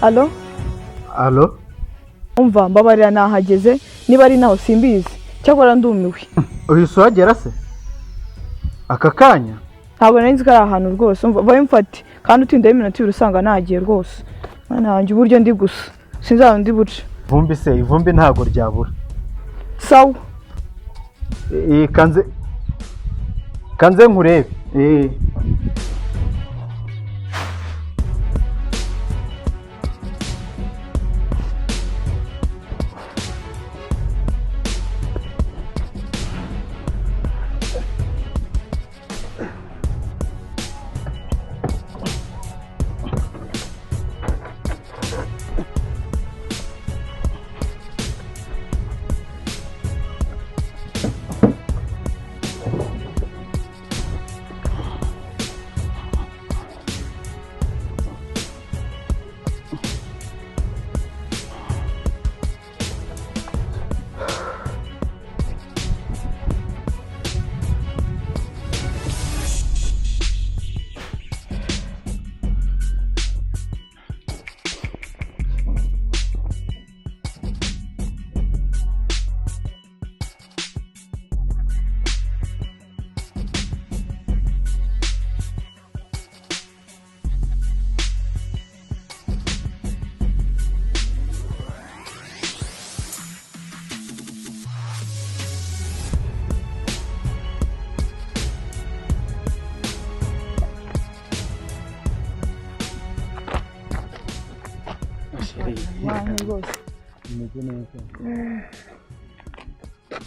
Allo? Allo? Umva mbabarira nahageze niba ari naho simbizi cyakora ndumiwe. Uhise uhagera se? Aka kanya? Ntabwo nari nzi ko ari ahantu rwose umva baye mfati kandi utinda iminota ibiri usanga nagiye rwose. Mwana wanjye uburyo ndi gusa sinzaba ndi buce. Vumbi se ivumbi ntago ryabura. Sawa. Kanze nkurebe.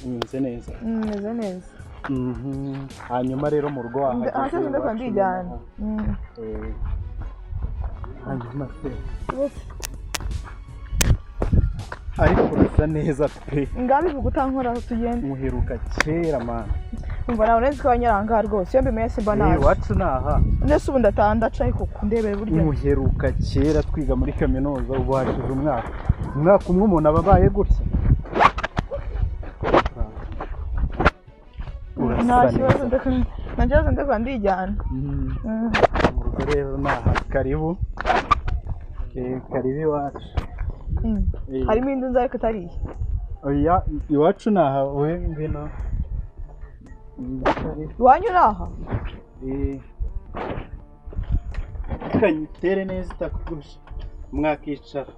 Meze neza. Hanyuma rero mu rugo wahageze. Ahashaka ndakandijyana. Hanyuma se. Ariko urasa neza pe. Ngabi kugutankora tugende. Muheruka kera man. Umva nawe nzi ko abanyaranga rwose iyo mbimenye simba naje. Wacu naha. Ndese ubu ndatandaca ariko kundebere buryo. Muheruka kera twiga muri kaminuza ubu hashize umwaka umwe umuntu ababaye gutya. Ntakibazo ndakibazo ndakandijyana. Urugo rero naha karibu. Karibu iwacu. Harimo indi nzari katariye. Oya iwacu naha we ngwino. Iwanyu naha? Kanyitere neza itakugusha mwakicara.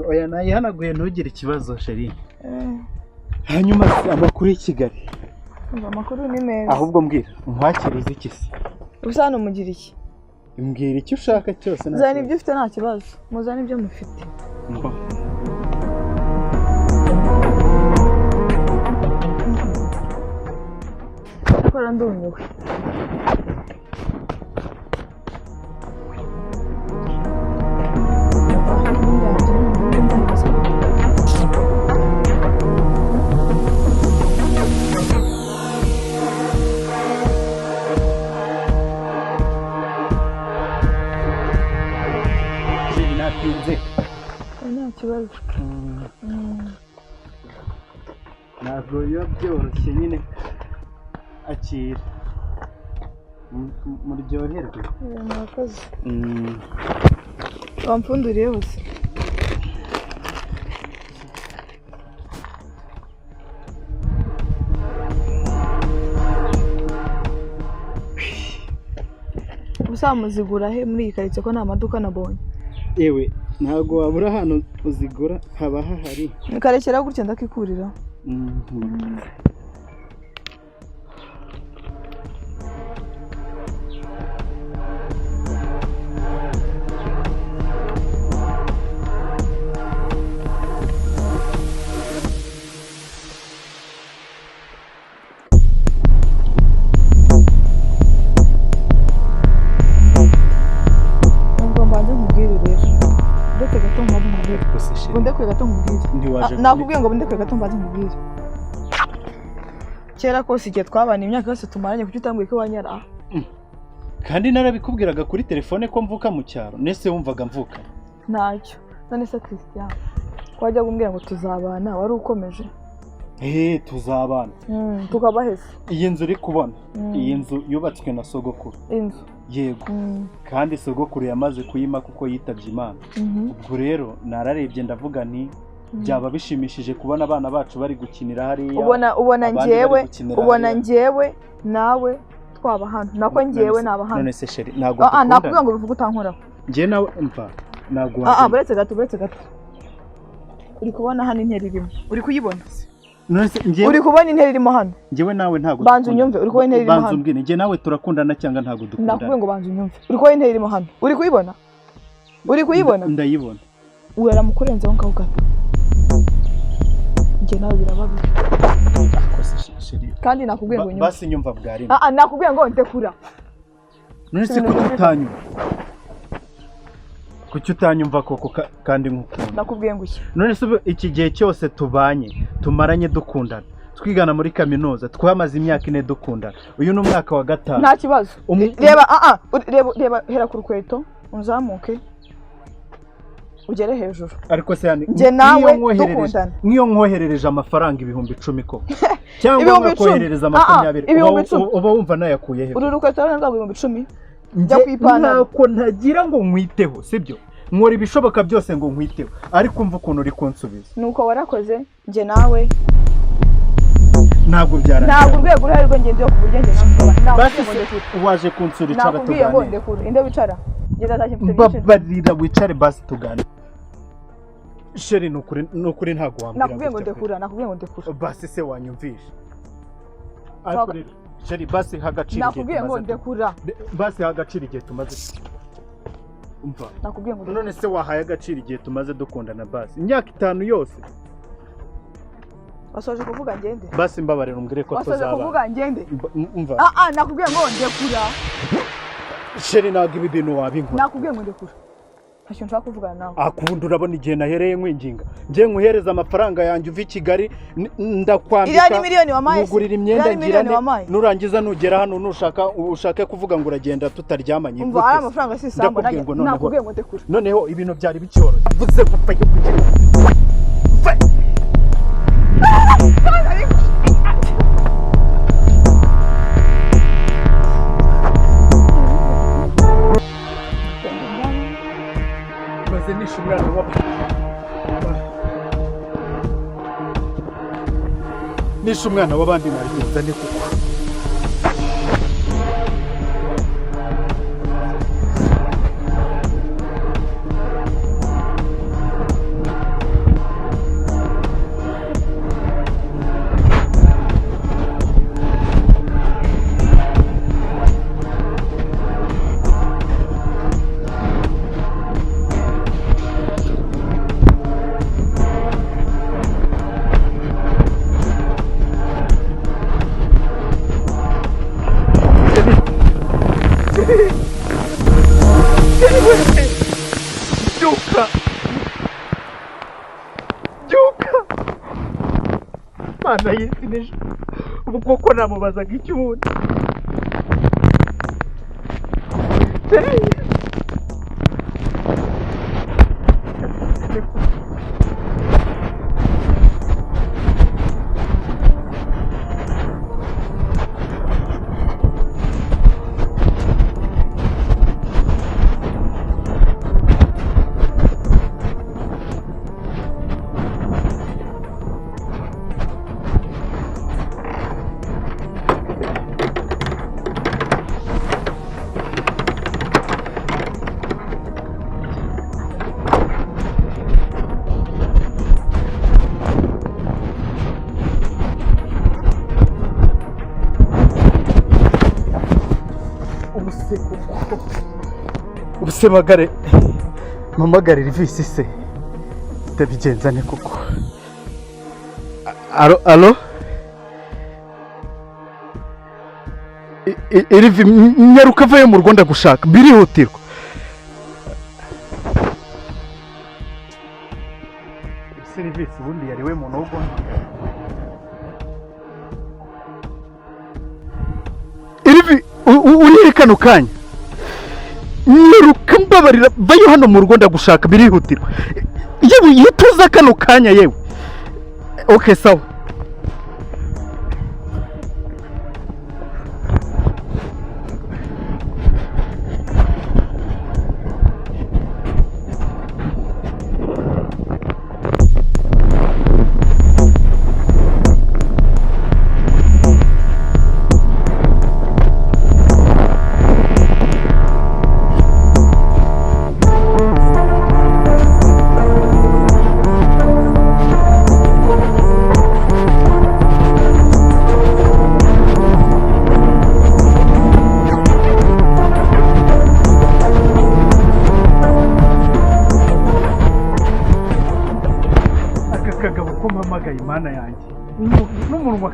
Oya nayihanaguye ntugire ikibazo sheri. Hanyuma amakuru y'Kigali. Amakuru ni meza. Ahubwo mbwira nkwakiriza iki se? Usana umugira iki? Mbwira icyo ushaka cyose. Zana ibyo ufite nta kibazo. Muzana ibyo mufite. Akora ndumiwe. Ntabwo biba byoroshye nyine akira muryoherwe. Murakoze. Wampfunduriye hose. Usamuzigura he muri iyi karitsiye ko nta maduka nabonye? Ewe ntabwo wabura hano uzigura haba hahari. Nikarekera gutya ndakikurira. Bundekwe gato nkubwire. Nakubwiye ngo bundekwe gato mbaze nkubwire. Kera kose igihe twabana imyaka yose tumaranye kuki utambwiye ko wanyara. Kandi narabikubwiraga kuri telefone ko mvuka mu cyaro. Nese wumvaga mvuka? Ntacyo. None se Christian. Kwajya gumbwira ngo tuzabana wari ukomeje. Tuzabana. Tukabahese. Iyi nzu uri kubona. Iyi nzu yubatswe na sogokuru. Inzu. yego kandi sogokuru yamaze kuyima kuko yitabye Imana. Ubwo rero nararebye ndavuga nti byaba bishimishije kubona abana bacu bari gukinira hariya. ubona njyewe nawe twaba hano nako njyewe naba hano. None se sheri ntago dukunda. Nakubwira ngo bivuga utankoraho. Njye nawe umva ntago. Buretse gato. Uri kubona hano intera irimo? Uri kuyibona? None se njye uri kubona intera irimo hano? Njyewe nawe ntago. Banza unyumve, uri kubona intera irimo hano? Banza umbwire njye nawe turakundana cyangwa ntago dukundana? Nakubwiye ngo banza unyumve. Uri kubona intera irimo hano? Uri kuyibona? Ndayibona. Uwera mukurenzaho ngaho gato. Njye nawe birababira. Kandi nakubwiye ngo nyumve. Basi nyumva bwari. Nakubwiye ngo ndekura. None se kutanyumva. Kuki utanyumva koko kandi nk'ukunda? Nakubwiye ngo iki? None se iki gihe cyose tubanye tumaranye dukundana twigana muri kaminuza twamaze imyaka 4 dukundana uyu ni umwaka wa 5. Nta kibazo. Reba hera ku rukweto unzamuke ugere hejuru. Ariko se yani nje nawe dukundana niyo nkoherereje amafaranga 10,000 ko cyangwa nkoherereza 20 uba wumva nayakuye he? Uru rukweto rero ndagwa 10,000 nako ntagira ngo nkwiteho sibyo nkora ibishoboka byose ngo nkwiteho ariko umva ukuntu uri kunsubiza. Nuko warakoze nje nawe ntabwo byarangiye. Ntabwo urwego ruhari rwo ngende yo kuburyo nje nawe. Basi waje kunsura icara tugane. Nakubwiye ngo ndekure inde wicara. Ngeza atashye mfite bice. Babarira wicare basi tugane. Sheri nukuri ntabwo wambira. Nakubwiye ngo ndekura. Basi se wanyumvisha. Ariko Sheri basi hagacira igihe. Nakubwiye ngo ndekura. Basi hagacira igihe tumaze. Umva. Nakubwiye ngo none se wahaye agacira igihe tumaze dukundana basi. Imyaka 5 yose. Wasoje kuvuga ngende. Basi mbabarira umbwire ko tuzaba. Wasoje kuvuga ngende. Umva. Nakubwiye ngo ndekura. Sheri ntabwo ibi bintu wabinkora. Nakubwiye ngo ndekura. Ntacyo nshaka kuvugana nawe. Akubundi urabona igihe nahereye nkwinginga. Ngiye nkuhereza amafaranga yanjye uva i Kigali ndakwambika. Iriya ni miliyoni wamaye. Ngurira imyenda ngirane. Nurangiza nugera hano ushaka kuvuga ngo uragenda tutaryamanye. Umva ari amafaranga si sambo nakubwiye ngo ndekura. Noneho ibintu byari bicyoro. Vuze gupfa yo kugira. Nishe umwana w'abandi narigenza ne kuko Mana yisineje ubu koko namubazaga iki ubundi ubuse mpamagarira ivisi se ndabigenzane kuko. Alo Irivi nyaruka vayo mu Rwanda gushaka birihutirwa. Serivisi ubundi yariwe mu nogo. Irivi uri kano kanya nyaruka mbabarira vayo hano mu Rwanda gushaka birihutirwa. Yewe yituza kano kanya yewe. Okay sawa.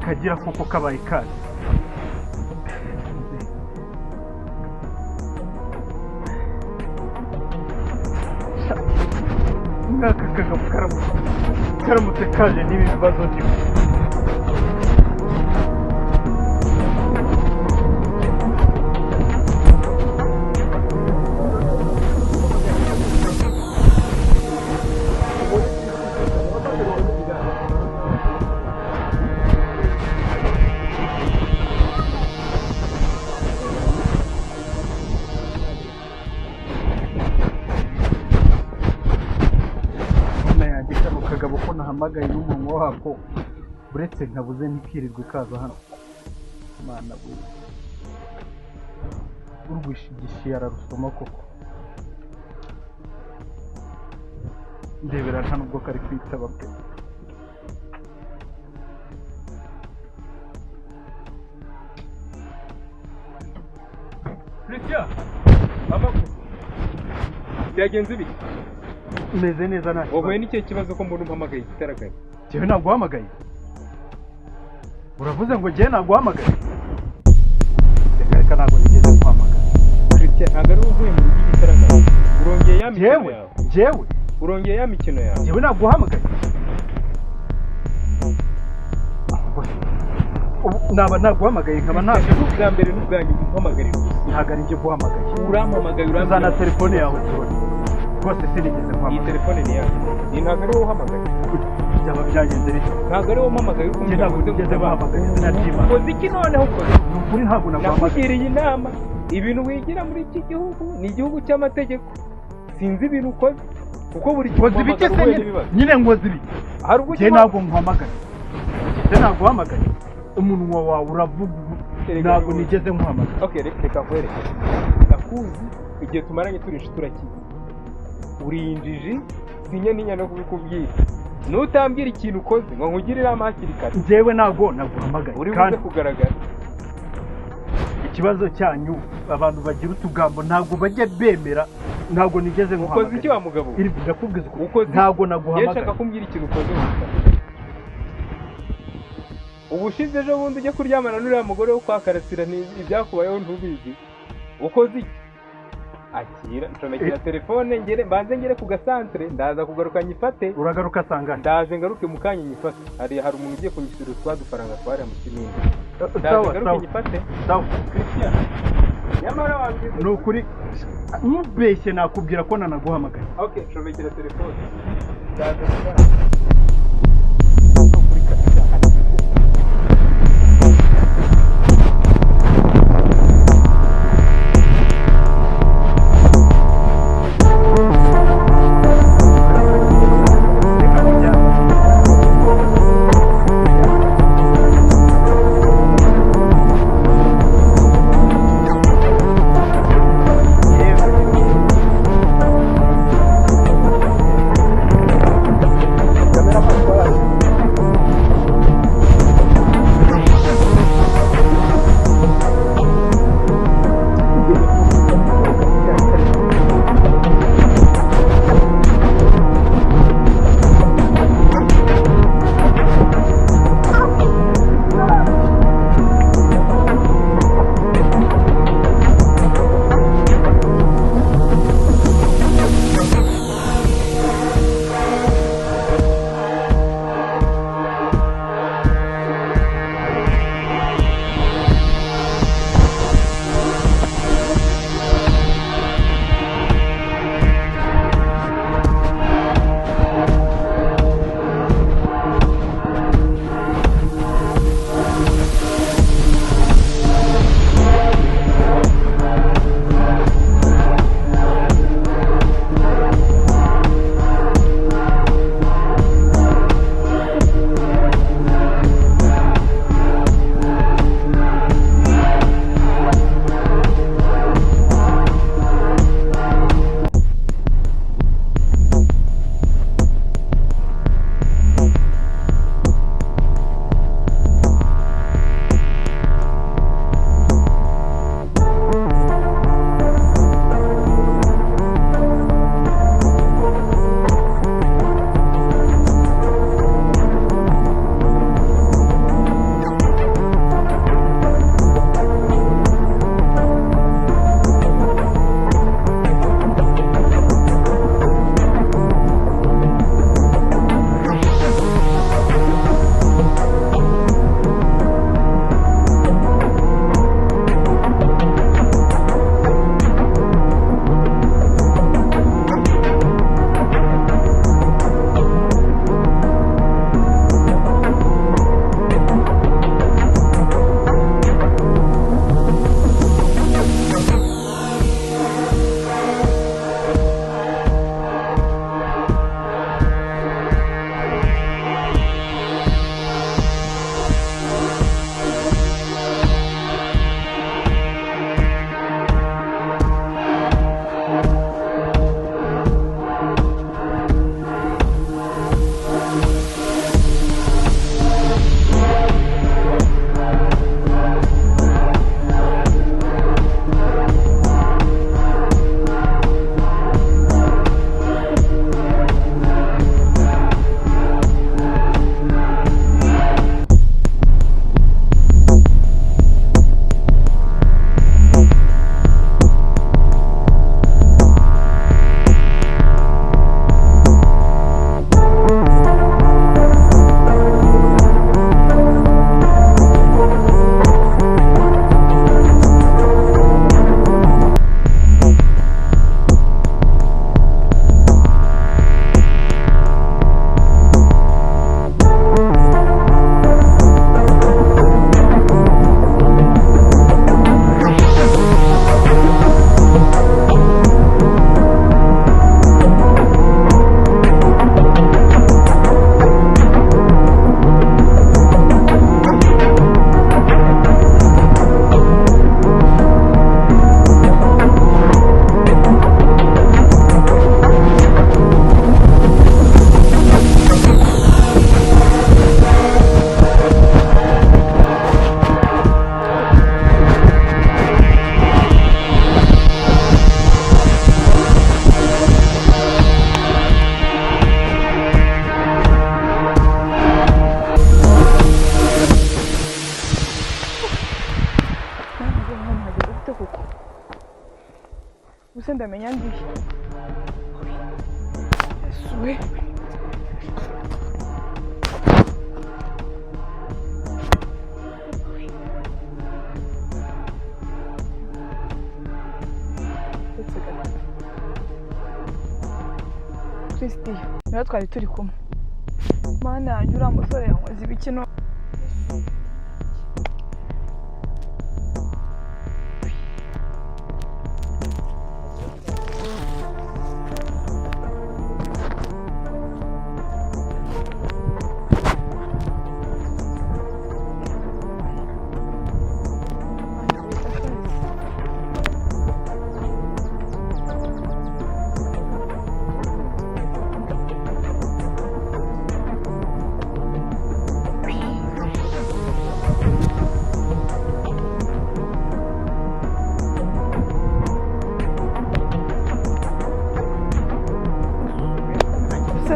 kagira kuko kabaye kazi. Mwaka kagabo karamutse kaje n'ibi bibazo ndimo. Kagabo ko nahamagaye n'umuntu wako uretse nkabuze ntikirirwe kaza hano. Mana bwe urwishigishi yararusoma koko. Ndebera nta nubwo kari kwitaba pe. Christian, amakuru byagenze biki? Meze neza nta kibazo. Wowe n'icyo kibazo ko mbona umpamagaye kitaragaye. Jewe naguhamagaye. Uravuze ngo jewe naguhamagaye. Reka ntabwo nigeze guhamagara. Christian, ntabwo ari uvuye mu rugo gitaragaye. Urongeye ya mikino yawe. Jewe Urongeye ya mikino yawe. jewe naguhamagaye. Naba naguhamagaye nkaba ntabwo Bwa mbere n'ubwa nyuma umpamagarira. ntabwo ari njye guhamagaye. Urampamagaye Uzana telefone yawe tubone. Rwose sinigeze Iyi guhamagara. telefone ni yawe. Ni ntabwo ari wowe uhamagaye. Byaba byagenze bityo. Ntabwo ari wowe umpamagaye uko Njye ntabwo nigeze guhamagara izina ry'Imana. ukoze iki noneho ukoze? Ni ukuri ntabwo naguhamagaye. Nakugiriye inama. Ibintu wigira muri iki gihugu ni igihugu cy'amategeko. Sinzi ibintu ukoze kuko buri gihe Nkoze ibiki se nyine nkoze ibiki? hari ubwo Njye ntabwo nkuhamagaye. Njye naguhamagaye. Umunwa wawe uravuga ntabwo nigeze nkuhamagara. Okay, reka nkwereke. Ndakuzi igihe tumaranye turi inshuti urakizi. Uri injiji sinya ninya no kubikubwira. Nutambwira ikintu ukoze ngo nkugirire hakiri kare. Njyewe ntabwo naguhamagaye. Uri buze kugaragara. Ikibazo cyanyu abantu bagira utugambo ntabwo bajya bemera. Ntabwo nigeze nkuhamagara. Ukoze iki wa mugabo? Iri ndakubwiza uko Ukoze ntabwo naguhamagara. Yeshaka kumbwira ikintu ukoze gusa. Ubushize ejo bundi ujye kuryamana n'uriya mugore wo kwa Karasira ibyakubayeho ntubizi. Ukoze iki? Akira ncomekera telefone mbanze ngere ku gasantere ndaza kugaruka nyifate. Uragaruka sangana. Ndaje ngaruke mu kanya nyifate. Hari umuntu ugiye kunyishyura utwadufaranga twari mu kinini. Sawa sawa. Nyifate. Sawa. Christian. Nyamara wambwiye Ni ukuri mubeshye nakubwira ko nanaguhamagaye. Okay, ncomekera telefone. Ndaza Kamera ese ndamenya ndi Yesuwe Kristi niyo twari turi kumwe mana yanjye uriya musore yankoze ibikino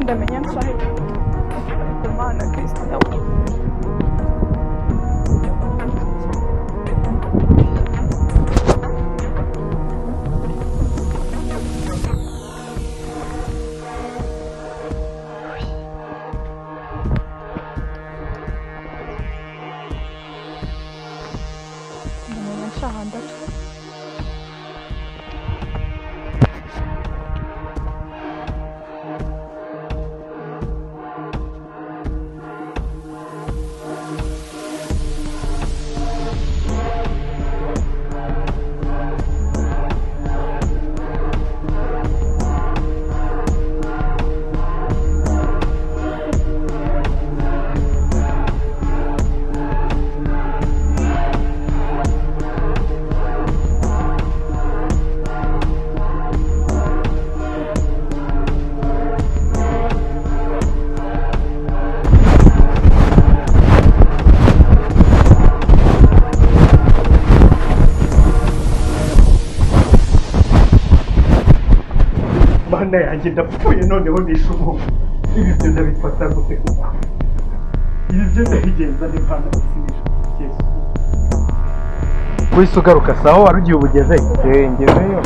ndamenya nsahe Mana Kristo yawe ndamenya nsaha ndatu Mana yanjye ndapfuye noneho nishe umuntu ibi byo ndabifata gute kuko ibi byo ndabigenza n'Imana gusinisha Yesu wese ugaruka saho wari ugiye ubugeze ngezeyo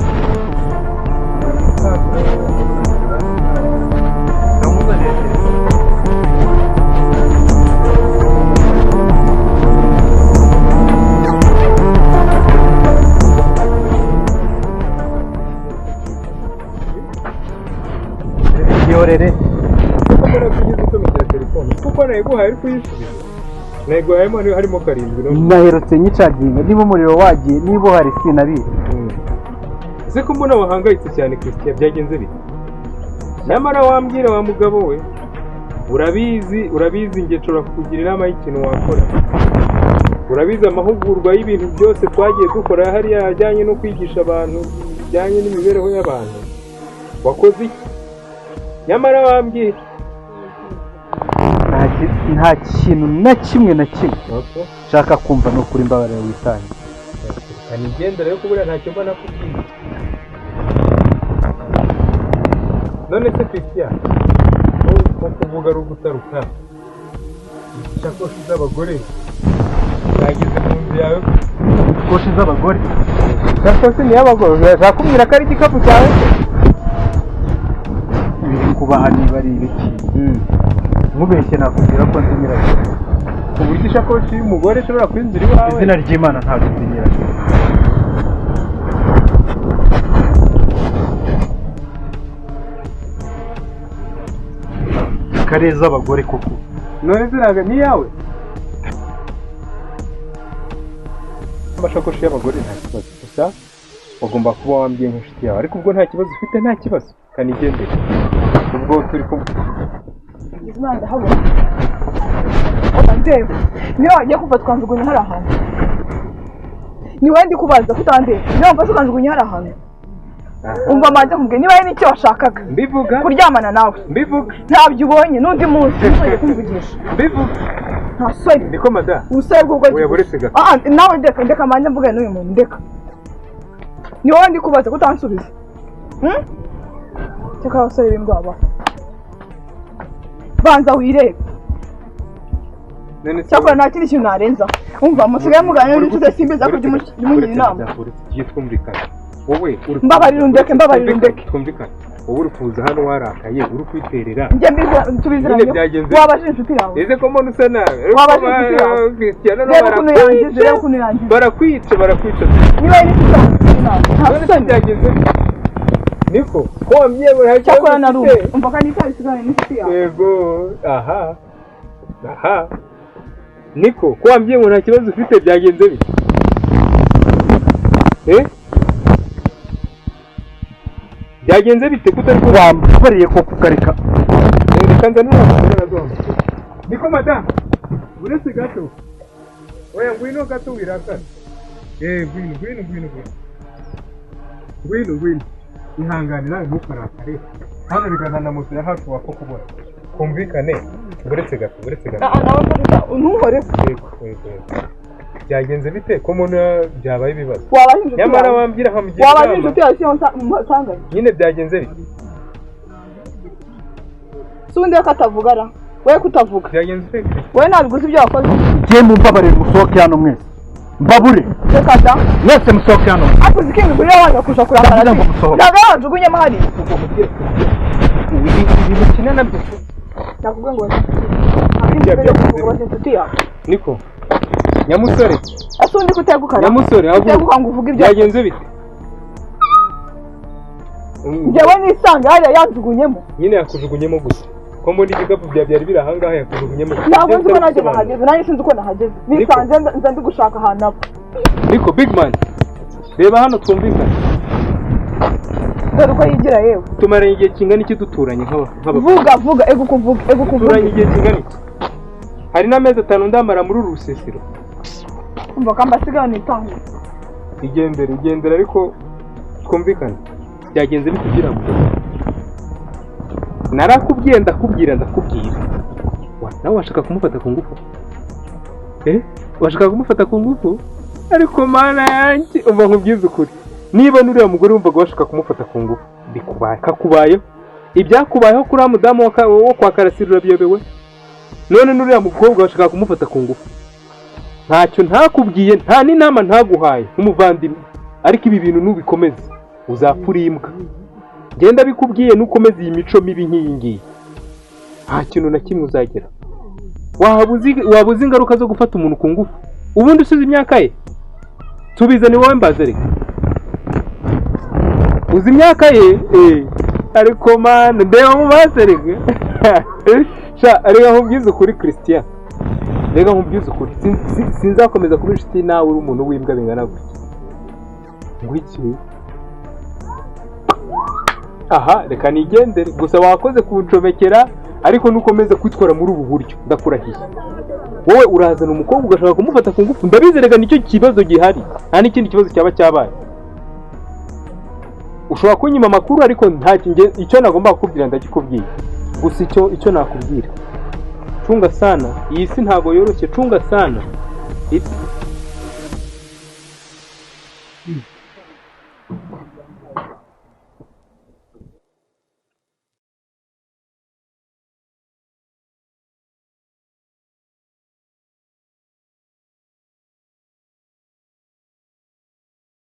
yorere mbona kugize usomekera telefone kuko nayiguhaye ari kuyisubiza nayiguhayemo harimo karindwi naherutse nyicaginga niba umuriro wagiye niba uhari sinabizi ese ko mbona wahangayitse cyane Christian byagenze bite nyamara wambwira wa mugabo we urabizi nge nshobora kukugira inama y'ikintu wakora urabizi amahugurwa y'ibintu byose twagiye dukora hariya ajyanye no kwigisha abantu bijyanye n'imibereho y'abantu wakoze iki nyamara wambwira nta kintu na kimwe nshaka kumva ni ukuri mbabarira witange kanigendera yo kubura ntacyo mbona kubwira none se Christian ko kuvuga ari ugutaruka ishakoshi z'abagore zagize mu nzu yawe ishakoshi z'abagore ishakoshi ni iy'abagore urashaka kumbwira ko ari igikapu cyawe biri kubaha niba ari ibiki nkubeshye nakubwira ko nzi nyirayo ku buryo ishakoshi y'umugore ishobora kwinjira iwawe izina ry'Imana ntabwo nzi nyirayo kareza abagore koko none ziraga ni yawe amashakoshi y'abagore nta kibazo gusa ugomba kuba wambwiye nk'inshuti yawe ariko ubwo nta kibazo ufite nta kibazo kanigendere ubwo turi kumwe izina ndahabona ndeba niyo wagiye kuva twanjugunya hari ahantu niwe ndi kubaza kutandeba niyo wumva twanjugunya hari ahantu umva manze kumubwira niba ari n'icyo washakaga mbivuga kuryamana nawe mbivuga ntabyo ubonye n'undi munsi ntuzajya kumvugisha mbivuga nta soni ndiko mada ubusore bw'ubwo uyaburetse gato nawe ndeka manze mvuge n'uyu muntu ndeka ni wowe ndi kubaza kutansubiza cyaka abasore b'indwaba banza wirebe cyakora nta kindi kintu narenza umva musigaye muganira n'inshuti simbiza ko jya umugira inama tugiye twumvikana wowe Mbabarira undeke, mbabarira undeke. twumvikane wowe uri kuza hano warakaye uri kwiterera njye tubiziranye wabajije inshuti yawe ese ko mbona usa nawe wabajije inshuti yawe Cristiano reba ukuntu yangize reba ukuntu yangize barakwica niba ari inshuti yawe nta soni byagenze niko ko wamyewe cyakora na rubu umva kandi itabisigane n'inshuti yawe yego aha niko ko wambye ngo nta kibazo ufite byagenze bite byagenze bite kutari wambariye ko kukareka reka nzanira niko madamu uretse gato oya ngwino gato wirakara ngwino ihangane nawe ntukarakare hano rigana na moto ya hafi wapfa kubona kumvikane uretse gato nawe mfasha ntuhore byagenze bite ko umuntu byabaye ibibazo nyamara wambwira nkamugira inama wabajije inshuti yawe siyo nsanganye nyine byagenze bite si undi we katavugara we kutavuga byagenze bite we ntabwo uzi ibyo wakoze ngiye mumbabarire musohoke hano mwese mbabure reka da mwese musohoke hano akuzi ko ibintu biriya wajya kuja kurakara ntabwo yajugunyemo hariya ibintu ukina nabyo nakubwiye ngo akindi kuvuga inshuti yawe niko nyamusore ese undi kutegukana nyamusore uteguka ngo uvuge ibyo byagenze bite njyewe nisanga hariya yanjugunyemo nyine yakujugunyemo gusa ko muri igikapu byari biri ahangaha yakujugunyemo ntabwo nzi ko nanjye nahageze nanjye sinzi uko nahageze nisanze nza ndi gushaka ahantu aba niko big man reba hano twumvikane dore uko yigira yewe tumaranye igihe kingana iki duturanye vuga ego kuvuga duturanye igihe kingana iki hari n'amezi 5 ndamara muri uru rusesero umva kamba sigana nitanga igendera ariko twumvikane byagenze bikugira ngo narakubwiye ndakubwira nawe washaka kumufata ku ngufu washaka kumufata ku ngufu ariko mana yanjye umva nkubwiza ukuri niba nuriya mugore wumvaga washaka kumufata ku ngufu kakubayeho ibyakubayeho kuri mudamu wo kwa Karasira urabyobewe none nuriya mukobwa washaka kumufata ku ngufu ntacyo ntakubwiye nta n'inama ntaguhaye nk'umuvandimwe ariko ibi bintu nubikomeza uzapfura imbwa genda bikubwiye nukomeza iyi mico mibi nk'iyi ngiyi nta kintu na kimwe uzagera waba uzi ingaruka zo gufata umuntu ku ngufu ubundi usize imyaka ye tubizane wowe mbaze reka uzi imyaka ye ariko mana ndeba mu maso reka reka nkubwize ukuri Christian reka nkubwize ukuri sinzakomeza kuba inshuti nawe uri umuntu w'imbwa bingana gutya ngwiki aha reka nigendere gusa wakoze kuncomekera ariko nukomeza kwitwara muri ubu buryo ndakurahiye wowe urazana umukobwa ugashaka kumufata ku ngufu ndabizerega nicyo kibazo gihari nta n'ikindi kibazo cyaba cyabaye ushobora kunyima amakuru ariko nta icyo nagomba kukubwira ndagikubwiye gusa icyo nakubwira chunga sana iyi si ntago yoroshye chunga sana